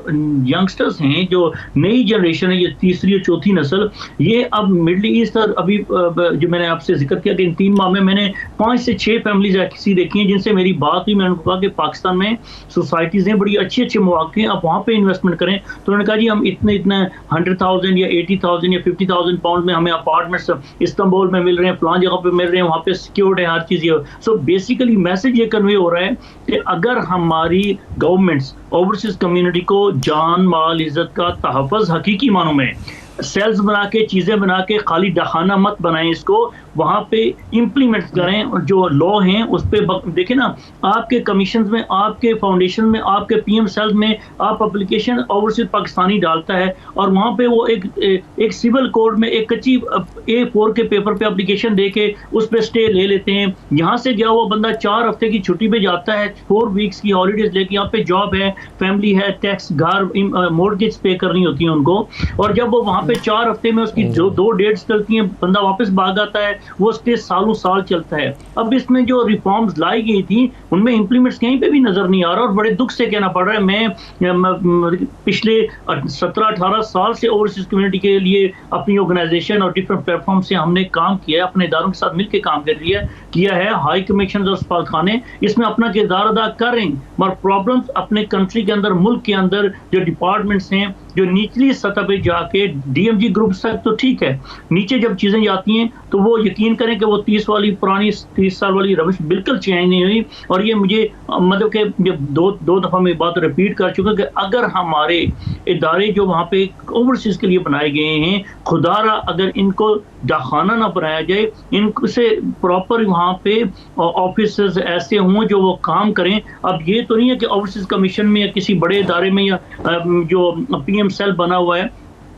यंगस्टर्स हैं, जो नई जनरेशन है, ये तीसरी और चौथी नस्ल, ये अब मिडल ईस्ट, और अभी जो मैंने आपसे जिक्र किया कि इन 3 माह में मैंने 5 से 6 फैमिलीज ऐसी देखी हैं जिनसे मेरी बात हुई। मैंने कहा कि पाकिस्तान में सोसाइटीज़ हैं, बड़ी अच्छे अच्छे मौके हैं, आप वहाँ पे इन्वेस्टमेंट करें। तो उन्होंने कहा जी हम इतने 100,000 या 80,000 या 50,000 पाउंड में हमें अपार्टमेंट्स इस्तांबुल में मिल रहे हैं, फलां जगह पे मिल रहे हैं, वहाँ पे सिक्योर्ड है हर चीज़। ये सो बेसिकली मैसेज ये कन्वे हो रहा है कि अगर हमारी गवर्नमेंट्स ओवरसीज कम्युनिटी को जान, माल, इज्जत का तहफ़्फ़ुज़ हकीकी मानों में सेल्स बना के, चीज़ें बना के खाली दखाना मत बनाएं इसको, वहाँ पे इम्प्लीमेंट करें। और जो लॉ हैं उस पर देखें ना, आपके कमीशन में, आपके फाउंडेशन में, आपके PM सेल्स में आप एप्लीकेशन ओवरसीज पाकिस्तानी डालता है और वहाँ पे वो एक सिविल कोड में एक कच्ची A4 के पेपर पे एप्लीकेशन दे के उस पर स्टे ले लेते हैं। यहाँ से गया हुआ बंदा 4 हफ्ते की छुट्टी पे जाता है, 4 वीक्स की हॉलीडेज लेके, यहाँ पे जॉब है, फैमिली है, टैक्स, घर, मॉर्गेज पे करनी होती है उनको, और जब वो वहाँ पे 4 हफ्ते में उसकी जो 2 डेट्स चलती हैं, बंदा वापस भाग आता है, वो स्टे सालों साल चलता है। अब इसमें जो रिफॉर्म्स लाई गई थी उनमें इंप्लीमेंट्स कहीं पे भी नजर नहीं आ रहा, और बड़े दुख से कहना पड़ रहा है। मैं पिछले 17-18 साल से ओवरसीज कम्युनिटी के लिए अपनी ऑर्गेनाइजेशन और डिफरेंट प्लेटफॉर्म से हमने काम किया है, अपने इदारों के साथ मिलकर काम किया है। हाई कमीशन और सफारतखाने इसमें अपना किरदार अदा कर रहे हैं, मगर प्रॉब्लम्स अपने कंट्री के अंदर, मुल्क के अंदर जो डिपार्टमेंट्स हैं, जो निचली सतह पे जाके DMG ग्रुप्स तक तो ठीक है, नीचे जब चीज़ें जाती हैं तो वो यकीन करें कि वो 30 साल वाली रविश बिल्कुल चेंज नहीं हुई। और ये मुझे मतलब कि दो दफ़ा मैं बात रिपीट कर चुका कि अगर हमारे इदारे जो वहाँ पे ओवरसीज के लिए बनाए गए हैं, खुदारा अगर इनको डाखाना ना बनाया जाए, इनसे प्रॉपर वहाँ पे ऑफिसर्स ऐसे हों जो वो काम करें। अब ये तो नहीं है कि ओवरसीज कमीशन में या किसी बड़े इदारे में या जो PM सेल बना हुआ है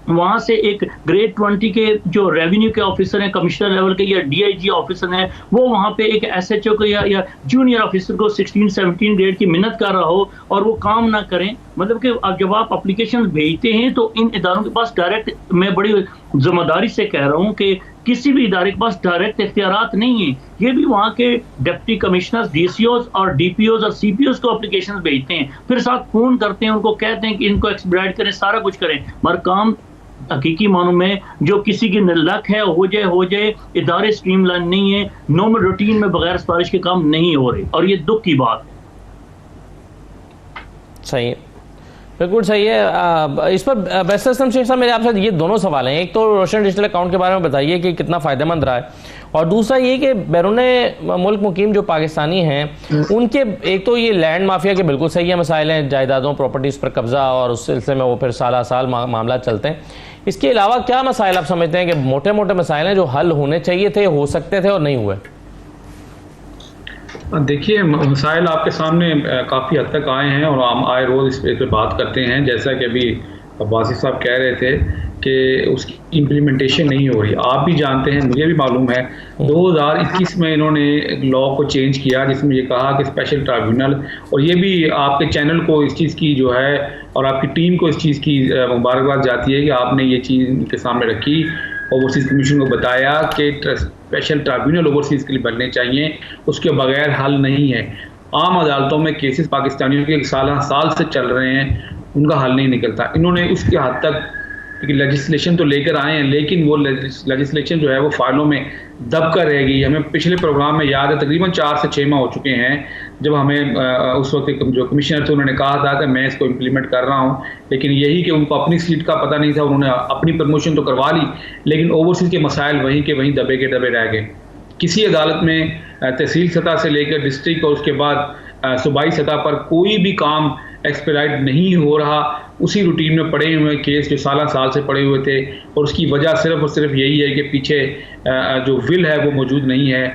वहाँ से एक ग्रेड 20 के जो रेवेन्यू के ऑफिसर हैं, कमिश्नर लेवल के या DIG ऑफिसर हैं, वो वहाँ पे एक SHO को या जूनियर ऑफिसर को 16-17 ग्रेड की मेहनत कर रहा हो और वो काम ना करें। मतलब कि जब आप एप्लीकेशन भेजते हैं तो इन इदारों के पास डायरेक्ट, मैं बड़ी जिम्मेदारी से कह रहा हूँ कि किसी भी इदारे के पास डायरेक्ट इख्तियारात नहीं है। ये भी वहाँ के डिप्टी कमिश्नर्स, DCOs और DPOs और CPOs को एप्लीकेशन भेजते हैं, फिर साथ फ़ोन करते हैं, उनको कहते हैं कि इनको एक्सपेडाइट करें, सारा कुछ करें, मगर काम हकीकी मानों में जो किसी की लक है हो जाए। इदारे स्ट्रीमलाइन नहीं है, नॉर्मल रूटीन में बगैर सिफारिश के काम नहीं हो रहे, और ये दुख की बात है। सही है, बिल्कुल सही है। इस पर बैरिस्टर असलम शेख साहब, मेरे आपसे ये दोनों सवाल हैं। एक तो रोशन डिजिटल अकाउंट के बारे में बताइए कि कितना फ़ायदेमंद रहा है, और दूसरा ये कि बैरूने मुल्क मुकीम जो पाकिस्तानी हैं उनके, एक तो ये लैंड माफिया के बिल्कुल सही है मसाइल हैं, जायदादों, प्रॉपर्टीज़ पर कब्ज़ा, और उस सिलसिले में वो फिर साल साल मामला चलते हैं। इसके अलावा क्या मसाइल आप समझते हैं कि मोटे मोटे मसाइल हैं जो हल होने चाहिए थे, हो सकते थे और नहीं हुए? देखिए, मसाइल आपके सामने काफ़ी हद तक आए हैं और हम आए रोज़ इस पर बात करते हैं। जैसा कि अभी बासित साहब कह रहे थे कि उसकी इम्प्लीमेंटेशन नहीं हो रही। आप भी जानते हैं, मुझे भी मालूम है, 2021 में इन्होंने लॉ को चेंज किया जिसमें ये कहा कि स्पेशल ट्राइब्यूनल, और ये भी आपके चैनल को इस चीज़ की जो है और आपकी टीम को इस चीज़ की मुबारकबाद जाती है कि आपने ये चीज़ उनके सामने रखी, ओवरसीज़ कमीशन को बताया कि स्पेशल ट्राइब्यूनल ओवरसीज़ के लिए बनने चाहिए, उसके बगैर हल नहीं है। आम अदालतों में केसेस पाकिस्तानियों के साल से चल रहे हैं, उनका हल नहीं निकलता। इन्होंने उसके हद तक लेजिस्लेशन तो लेकर आए हैं, लेकिन वो लेजिस्लेशन जो है वो फाइलों में दब कर रह गई। हमें पिछले प्रोग्राम में याद है, तकरीबन 4 से 6 माह हो चुके हैं जब हमें उस वक्त जो कमिश्नर थे उन्होंने कहा था कि मैं इसको इम्प्लीमेंट कर रहा हूँ, लेकिन यही कि उनको अपनी सीट का पता नहीं था, उन्होंने अपनी प्रमोशन तो करवा ली, लेकिन ओवरसीज़ के मसाइल वहीं के वहीं दबे के दबे रह गए। किसी अदालत में तहसील सतह से लेकर डिस्ट्रिक्ट और उसके बाद सूबाई सतह पर कोई भी काम एक्सपेडाइट नहीं हो रहा। उसी रूटीन में पड़े हुए केस जो साल से पड़े हुए थे, और उसकी वजह सिर्फ और सिर्फ यही है कि पीछे जो विल है वो मौजूद नहीं है,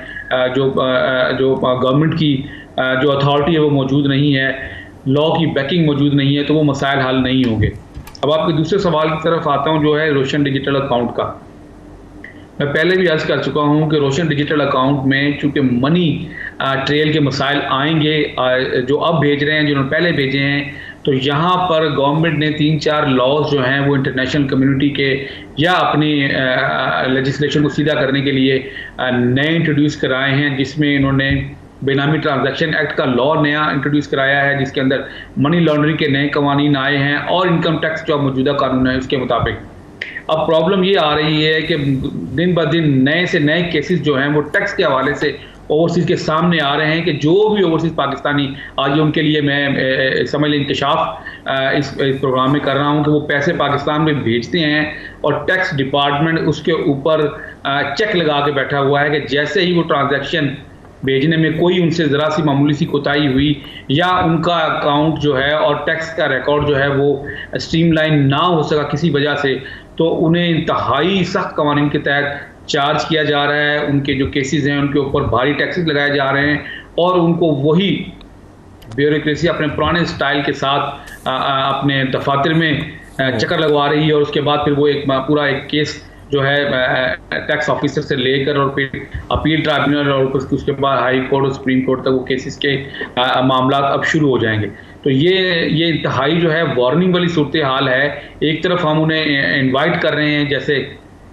जो गवर्नमेंट की जो अथॉरिटी है वो मौजूद नहीं है, लॉ की बैकिंग मौजूद नहीं है, तो वो मसाइल हल नहीं होंगे। अब आपके दूसरे सवाल की तरफ आता हूँ जो है रोशन डिजिटल अकाउंट का। मैं पहले भी अर्ज कर चुका हूँ कि रोशन डिजिटल अकाउंट में चूँकि मनी ट्रेल के मसाइल आएंगे, जो अब भेज रहे हैं, जिन्होंने पहले भेजे हैं, तो यहाँ पर गवर्नमेंट ने 3-4 लॉज जो हैं वो इंटरनेशनल कम्युनिटी के या अपनी लेजिस्लेशन को सीधा करने के लिए नए इंट्रोड्यूस कराए हैं, जिसमें इन्होंने बेनामी ट्रांजैक्शन एक्ट का लॉ नया इंट्रोड्यूस कराया है, जिसके अंदर मनी लॉन्ड्रिंग के नए कवानीन आए हैं, और इनकम टैक्स जो मौजूदा कानून है उसके मुताबिक। अब प्रॉब्लम ये आ रही है कि दिन ब दिन नए से नए केसेस जो हैं वो टैक्स के हवाले से ओवरसीज़ के सामने आ रहे हैं कि जो भी ओवरसीज़ पाकिस्तानी, आज उनके लिए मैं समझ लें इंकशाफ इस प्रोग्राम में कर रहा हूं कि वो पैसे पाकिस्तान में भेजते हैं और टैक्स डिपार्टमेंट उसके ऊपर चेक लगा के बैठा हुआ है कि जैसे ही वो ट्रांजैक्शन भेजने में कोई उनसे ज़रा सी मामूली सी कोताही हुई या उनका अकाउंट जो है और टैक्स का रिकॉर्ड जो है वो स्ट्रीमलाइन ना हो सका किसी वजह से, तो उन्हें इंतहाई सख्त कवानीन के तहत चार्ज किया जा रहा है। उनके जो केसेस हैं उनके ऊपर भारी टैक्सेस लगाए जा रहे हैं, और उनको वही ब्यूरोक्रेसी अपने पुराने स्टाइल के साथ अपने दफातर में चक्कर लगवा रही है, और उसके बाद फिर वो पूरा एक केस जो है टैक्स ऑफिसर से लेकर और फिर अपील ट्राइब्यूनल और उसके बाद हाई कोर्ट और सुप्रीम कोर्ट तक वो केसेस के मामला अब शुरू हो जाएंगे। तो ये इंतहाई जो है वार्निंग वाली सूरत हाल है। एक तरफ हम उन्हें इनवाइट कर रहे हैं, जैसे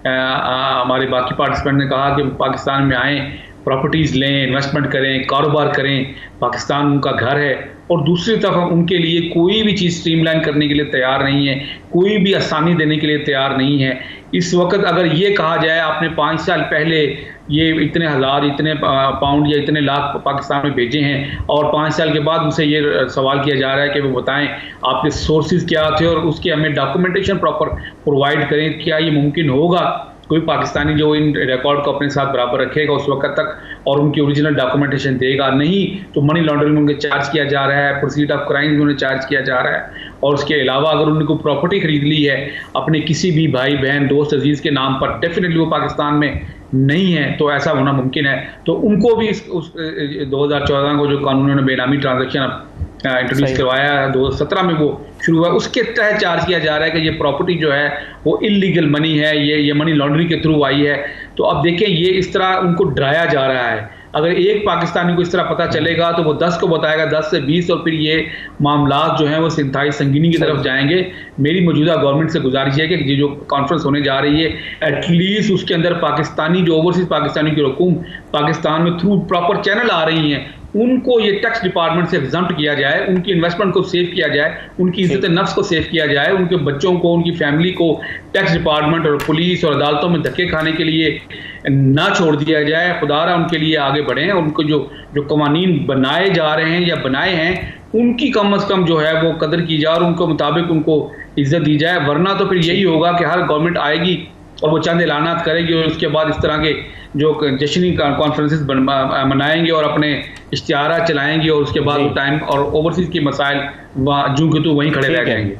हमारे बाकी पार्टिसिपेंट ने कहा कि पाकिस्तान में आएँ, प्रॉपर्टीज़ लें, इन्वेस्टमेंट करें, कारोबार करें, पाकिस्तान उनका घर है, और दूसरी तरफ हम उनके लिए कोई भी चीज़ स्ट्रीमलाइन करने के लिए तैयार नहीं है, कोई भी आसानी देने के लिए तैयार नहीं है। इस वक्त अगर ये कहा जाए आपने 5 साल पहले ये इतने हज़ार, इतने पाउंड या इतने लाख पाकिस्तान में भेजे हैं, और 5 साल के बाद उनसे ये सवाल किया जा रहा है कि वो बताएं आपके सोर्सेज क्या थे और उसके हमें डॉक्यूमेंटेशन प्रॉपर प्रोवाइड करें, क्या ये मुमकिन होगा? कोई पाकिस्तानी जो इन रिकॉर्ड को अपने साथ बराबर रखेगा उस वक्त तक और उनकी ओरिजिनल डॉक्यूमेंटेशन देगा? नहीं तो मनी लॉन्ड्रिंग में उन्हें चार्ज किया जा रहा है, प्रोसीड ऑफ क्राइम में उन्हें चार्ज किया जा रहा है, और उसके अलावा अगर उन्होंने कोई प्रॉपर्टी खरीद ली है अपने किसी भी भाई बहन दोस्त अजीज़ के नाम पर, डेफिनेटली वो पाकिस्तान में नहीं है, तो ऐसा होना मुमकिन है। तो उनको भी उस 2014 को जो कानून ने बेनामी ट्रांजैक्शन इंट्रोड्यूस करवाया है, 2017 में वो शुरू हुआ, उसके तहत चार्ज किया जा रहा है कि ये प्रॉपर्टी जो है वो इलीगल मनी है, ये मनी लॉन्ड्रिंग के थ्रू आई है। तो अब देखें, ये इस तरह उनको डराया जा रहा है। अगर एक पाकिस्तानी को इस तरह पता चलेगा तो वो 10 को बताएगा, 10 से 20, और फिर ये मामला जो हैं वो इंतहाई संगीनी की तरफ जाएंगे। मेरी मौजूदा गवर्नमेंट से गुजारिश है कि ये जो कॉन्फ्रेंस होने जा रही है, एटलीस्ट उसके अंदर पाकिस्तानी जो ओवरसीज पाकिस्तानी की रकूम पाकिस्तान में थ्रू प्रॉपर चैनल आ रही हैं, उनको ये टैक्स डिपार्टमेंट से एग्जम्प्ट किया जाए, उनकी इन्वेस्टमेंट को सेव किया जाए, उनकी इज्जत नफ्स को सेव किया जाए, उनके बच्चों को, उनकी फैमिली को टैक्स डिपार्टमेंट और पुलिस और अदालतों में धक्के खाने के लिए ना छोड़ दिया जाए। खुदारा उनके लिए आगे बढ़ें, और उनको जो कवानीन बनाए जा रहे हैं या बनाए हैं उनकी कम अज़ कम जो है वो कदर की जाए और उनको मुताबिक उनको इज्जत दी जाए। वरना तो फिर यही होगा कि हर गवर्नमेंट आएगी और वो चंद ऐलानात करेगी और उसके बाद इस तरह के जो जश्नी कॉन्फ्रेंसेस मनाएंगे और अपने इश्तिहारात चलाएंगे, और उसके बाद टाइम और ओवरसीज के मसाइल जूं के तो वहीं खड़े रह जाएंगे।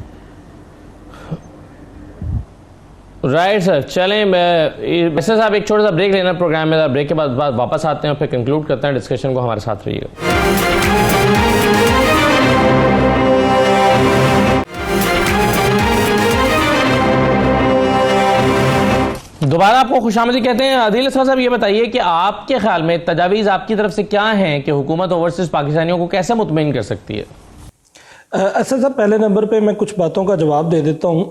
राइट सर, चलें वैसे साहब एक छोटा सा ब्रेक लेना प्रोग्राम में, ब्रेक के बाद वापस आते हैं और फिर कंक्लूड करते हैं डिस्कशन को। हमारे साथ रहिएगा। दोबारा आपको खुशामदीद कहते हैं। आदिल असगर साहब, ये बताइए कि आपके ख्याल में तजावीज़ आपकी तरफ से क्या हैं कि हुकूमत ओवरसीज़ पाकिस्तानियों को कैसे मुतमईन कर सकती है? असद साहब, पहले नंबर पे मैं कुछ बातों का जवाब दे देता हूँ।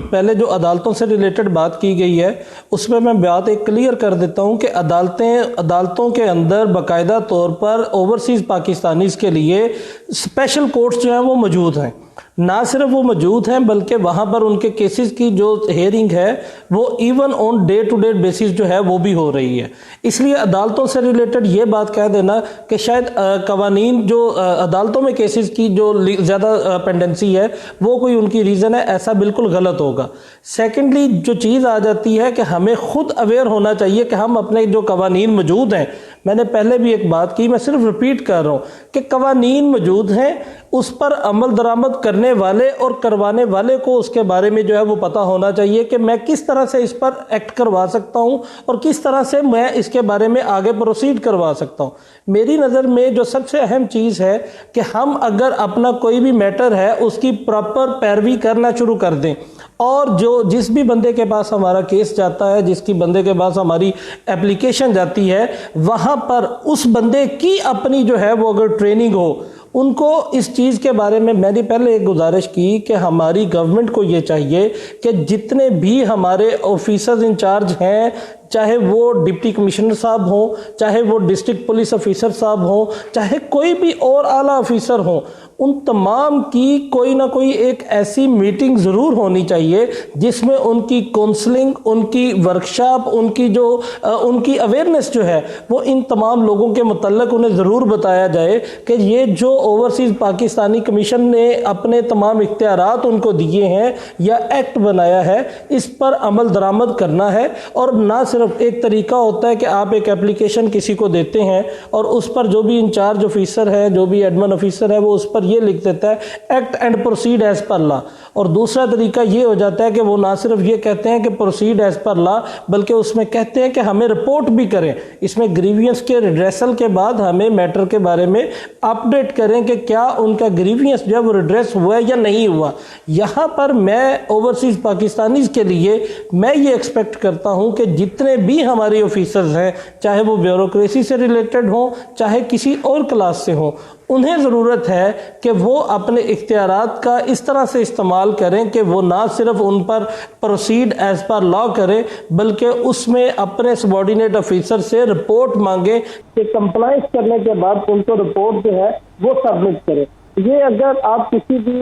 पहले जो अदालतों से रिलेटेड बात की गई है उसमें मैं बात एक क्लियर कर देता हूँ कि अदालतों के अंदर बाकायदा तौर पर ओवरसीज़ पाकिस्तानीज़ के लिए स्पेशल कोर्ट्स जो हैं वो मौजूद हैं। ना सिर्फ वो मौजूद हैं बल्कि वहाँ पर उनके केसेस की जो हेयरिंग है वो even on day to day basis जो है वो भी हो रही है। इसलिए अदालतों से रिलेटेड ये बात कह देना कि शायद कवानीन जो अदालतों में केसेस की जो ज़्यादा पेंडेंसी है वो कोई उनकी रीज़न है, ऐसा बिल्कुल गलत होगा। सेकेंडली जो चीज़ आ जाती है कि हमें खुद अवेयर होना चाहिए कि हम अपने जो कवानीन मौजूद हैं, मैंने पहले भी एक बात की, मैं सिर्फ रिपीट कर रहा हूँ कि कवानीन मौजूद हैं, उस पर अमल दरामद करने वाले और करवाने वाले को उसके बारे में जो है वो पता होना चाहिए कि मैं किस तरह से इस पर एक्ट करवा सकता हूँ और किस तरह से मैं इसके बारे में आगे प्रोसीड करवा सकता हूँ। मेरी नज़र में जो सबसे अहम चीज़ है कि हम अगर अपना कोई भी मैटर है उसकी प्रॉपर पैरवी करना शुरू कर दें और जिस भी बंदे के पास हमारा केस जाता है, जिसकी बंदे के पास हमारी एप्लीकेशन जाती है, वहाँ पर उस बंदे की अपनी जो है वो अगर ट्रेनिंग हो, उनको इस चीज़ के बारे में मैंने पहले एक गुजारिश की कि हमारी गवर्नमेंट को ये चाहिए कि जितने भी हमारे ऑफिसर्स इंचार्ज हैं, चाहे वो डिप्टी कमिश्नर साहब हों, चाहे वो डिस्ट्रिक्ट पुलिस ऑफिसर साहब हों, चाहे कोई भी और आला ऑफिसर हों, उन तमाम की कोई ना कोई एक ऐसी मीटिंग ज़रूर होनी चाहिए जिसमें उनकी काउंसलिंग, उनकी वर्कशॉप, उनकी अवेयरनेस जो है वो इन तमाम लोगों के मुतल्लक उन्हें ज़रूर बताया जाए कि ये जो ओवरसीज़ पाकिस्तानी कमीशन ने अपने तमाम इख्तियारात उनको दिए हैं या एक्ट बनाया है, इस पर अमल दरामद करना है। और ना सिर्फ एक तरीका होता है कि आप एक एप्लीकेशन किसी को देते हैं और उस पर जो भी इंचार्ज ऑफिसर है, जो भी एडमिन ऑफिसर है, वो उस पर ये लिख देता है act and proceed as per law. और दूसरा तरीका ये हो जाता है कि वो ना सिर्फ ये कहते हैं कि प्रोसीड एज पर लॉ, बल्कि उसमें कहते हैं कि हमें रिपोर्ट भी करें। इसमें ग्रीवियंस के रिड्रेसल के बाद हमें मैटर के बारे में अपडेट करें कि क्या उनका ग्रीवियंस जो है वो रिड्रेस हुआ या नहीं हुआ। यहाँ पर मैं ओवरसीज़ पाकिस्तानीज़ के लिए मैं ये एक्सपेक्ट करता हूँ कि जितने भी हमारे ऑफिसर्स हैं, चाहे वो ब्यूरोक्रेसी से रिलेटेड हों, चाहे किसी और क्लास से हों, उन्हें ज़रूरत है कि वो अपने इख्तियारात का इस तरह से इस्तेमाल करें कि वो ना सिर्फ उन पर प्रोसीड एज पर लॉ करें बल्कि उसमें अपने सबॉर्डिनेट ऑफिसर से रिपोर्ट मांगे कि कंप्लाइंस करने के बाद उनको रिपोर्ट जो है वो सबमिट करें। ये अगर आप किसी भी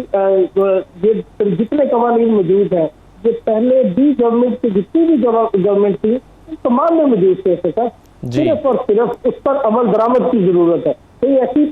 ये जितने कवानीन मौजूद हैं, ये पहले भी गवर्नमेंट की जितनी भी गवर्नमेंट थी तमाम में मौजूद थे सर, सिर्फ और सिर्फ उस पर अमल दरामद की जरूरत है। कोई ऐसी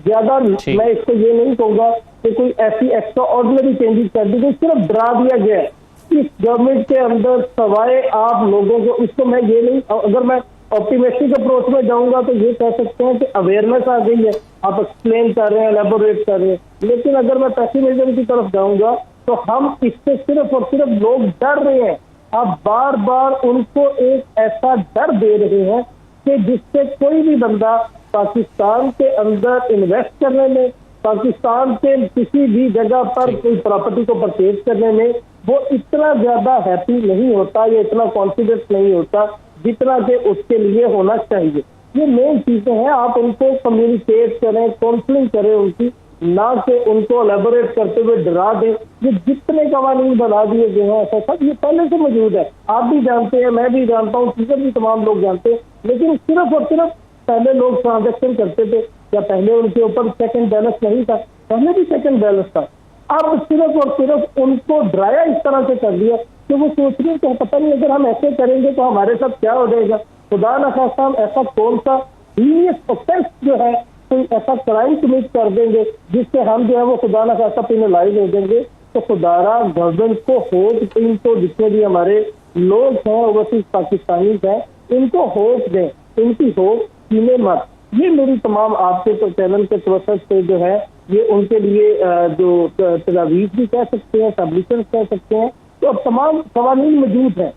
ज्यादा मैं इसको ये नहीं कहूँगा कि कोई ऐसी एक्स्ट्रा ऑर्डिनरी चेंजेस कर दी गई, सिर्फ डरा दिया गया है इस गवर्नमेंट के अंदर सवाए आप लोगों को। इसको मैं ये नहीं, अगर मैं ऑप्टिमिस्टिक अप्रोच में जाऊंगा तो ये कह सकते हैं कि अवेयरनेस आ गई है, आप एक्सप्लेन कर रहे हैं, एलेबोरेट कर रहे हैं। लेकिन अगर मैं पेसिमिज्म की तरफ जाऊंगा तो हम इससे सिर्फ और सिर्फ लोग डर रहे हैं। आप बार बार उनको एक ऐसा डर दे रहे हैं कि जिससे कोई भी बंदा पाकिस्तान के अंदर इन्वेस्ट करने में, पाकिस्तान के किसी भी जगह पर कोई प्रॉपर्टी को परचेज करने में वो इतना ज्यादा हैप्पी नहीं होता या इतना कॉन्फिडेंस नहीं होता जितना कि उसके लिए होना चाहिए। ये मेन चीजें हैं, आप उनको कम्युनिकेट करें, काउंसलिंग करें उनकी, ना कि उनको एलेबोरेट करते हुए डरा दें। ये जितने कवानीन बना दिए गए हैं ऐसा सब ये पहले से मौजूद है, आप भी जानते हैं, मैं भी जानता हूँ, टीचर भी तमाम लोग जानते हैं। लेकिन सिर्फ और सिर्फ पहले लोग ट्रांजेक्शन करते थे या पहले उनके ऊपर चेक एंड बैलेंस नहीं था, पहले भी चेक एंड बैलेंस था। अब सिर्फ और सिर्फ उनको डराया इस तरह से कर दिया कि वो सोच रहे हैं कि पता नहीं अगर हम ऐसे करेंगे तो हमारे साथ क्या हो जाएगा। खुदा न खास्ता हम ऐसा कौन सा सीरियस ऑफेंस जो है, कोई ऐसा क्राइम कमिट कर देंगे जिससे हम जो है वो खुदा न खास्ता पेनलाइज हो जाएंगे। तो खुदारा गवर्नमेंट को होप, इनको जितने भी हमारे लोग हैं ओवरसीज पाकिस्तानी हैं, इनको होप दें, इनकी होप छीने मत। ये मेरी तमाम आपके तो चैनल के प्रोसेस पे जो है ये उनके लिए जो तजावीज़ भी कह सकते हैं, सब्लिशंस कह सकते हैं। तो अब तमाम कवानीन मौजूद हैं,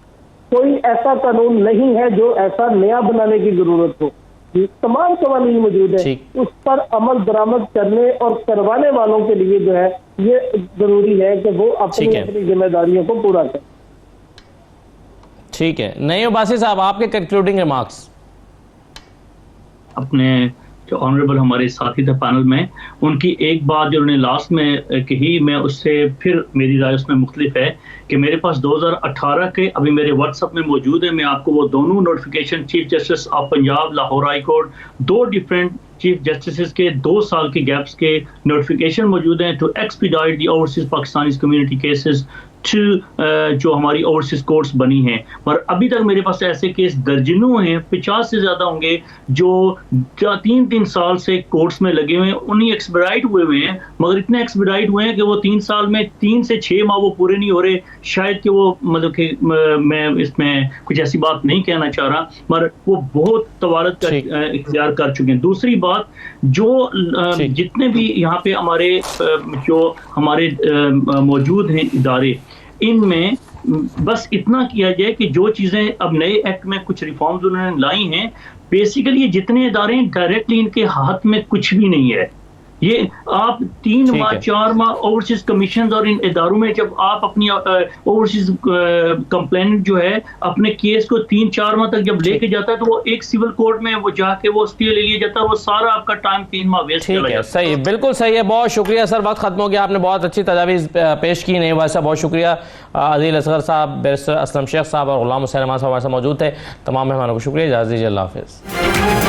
कोई ऐसा कानून नहीं है जो ऐसा नया बनाने की जरूरत हो। तमाम कवानीन मौजूद है, उस पर अमल दरामद करने और करवाने वालों के लिए जो है ये जरूरी है कि वो अपनी जिम्मेदारियों को पूरा करें। ठीक है, नईम अब्बासी साहब, आपके कंक्लूडिंग रिमार्क्स। अपने जो ऑनरेबल हमारे साथी थे पैनल में, उनकी एक बात जो उन्होंने लास्ट में कही, मैं उससे फिर मेरी राय उसमें मुख्तलिफ है कि मेरे पास 2018 के अभी मेरे व्हाट्सएप में मौजूद है, मैं आपको वो दोनों notification chief justice of Punjab Lahore high court, 2 different chief justice के 2 साल के गैप्स के नोटिफिकेशन मौजूद हैं to expedite the overseas Pakistani community cases to जो हमारी ओवरसीज कोर्ट्स बनी हैं। पर अभी तक मेरे पास ऐसे केस दर्जनों हैं, 50 से ज़्यादा होंगे, जो 3-3 साल से कोर्ट्स में लगे हुए हैं, उन्हीं एक्सपीडाइट हुए हैं, मगर इतने एक्सपीडाइट हुए हैं कि वो 3 साल में 3 से 6 माह वो पूरे नहीं हो रहे। शायद कि वो मतलब कि मैं इसमें कुछ ऐसी बात नहीं कहना चाह रहा, मगर वो बहुत तवारत का इख्तियार कर चुके हैं। दूसरी बात, जो जितने भी यहाँ पे हमारे जो हमारे मौजूद हैं इदारे, इनमें बस इतना किया जाए कि जो चीज़ें अब नए एक्ट में कुछ रिफॉर्म्स उन्होंने लाई हैं, बेसिकली ये जितने इदारे हैं डायरेक्टली इनके हाथ में कुछ भी नहीं है। ये आप 3 माह 4 माह ओवरसीज कमीशन और इन इदारों में जब आप अपनी ओवरसीज कंप्लेनेंट जो है अपने केस को 3-4 माह तक जब लेके जाता है, तो वो एक सिविल कोर्ट में वो जाके वो स्टे ले लिया जाता है, वो सारा आपका टाइम 3 माह वेस्ट चला जाता है। सही, बिल्कुल सही है। बहुत शुक्रिया सर, वक्त खत्म हो गया, आपने बहुत अच्छी तजावीज़ पेश की। नहीं वैसा बहुत शुक्रिया। अदील असगर साहब, बैरिस्टर असलम शेख साहब और गुलाम हुसैन साहब हमारे साथ मौजूद थे। तमाम मेहमानों को शुक्रिया, इजाज़त दीजिए, अल्लाह हाफ़िज़।